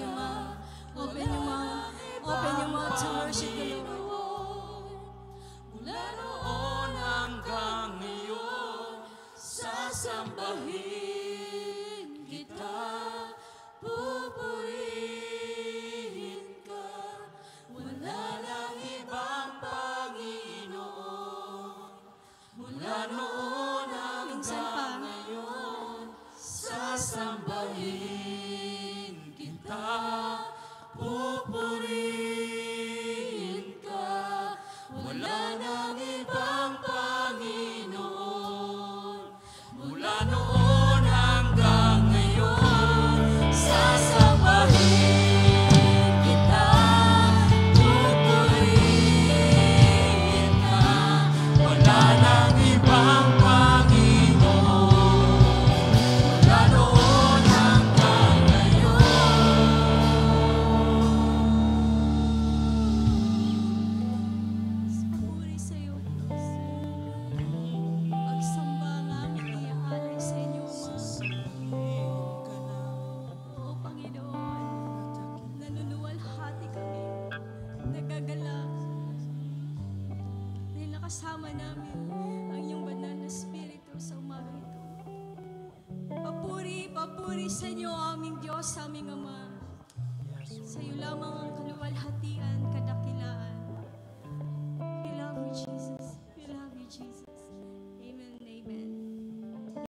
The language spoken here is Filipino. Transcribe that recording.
your mouth. Open your mouth. Open your mouth to worship the Lord. Mula noon hanggang ngayon, sasambahin kita, pupurihin ka. Wala nang ibang Panginoon. Mula noon hanggang ngayon, sasambahin kita, pupurihin ka. Wala nang ibang Panginoon. Mula noon hanggang ngayon, sasambahin kita, pupurihin ka. Wala nang ibang Panginoon. Mula noon hanggang Puri sa iyo, Diyos. Pagsamba ang aming iaalay sa inyo, Ama. Oo, Panginoon, nanunulhati kami, nagagalak, dahil nakasama namin ang iyong banal na Espiritu sa umaga ito. Papuri sa inyo, aming Diyos, aming Ama. Sa iyo lamang ang kaluwalhatian.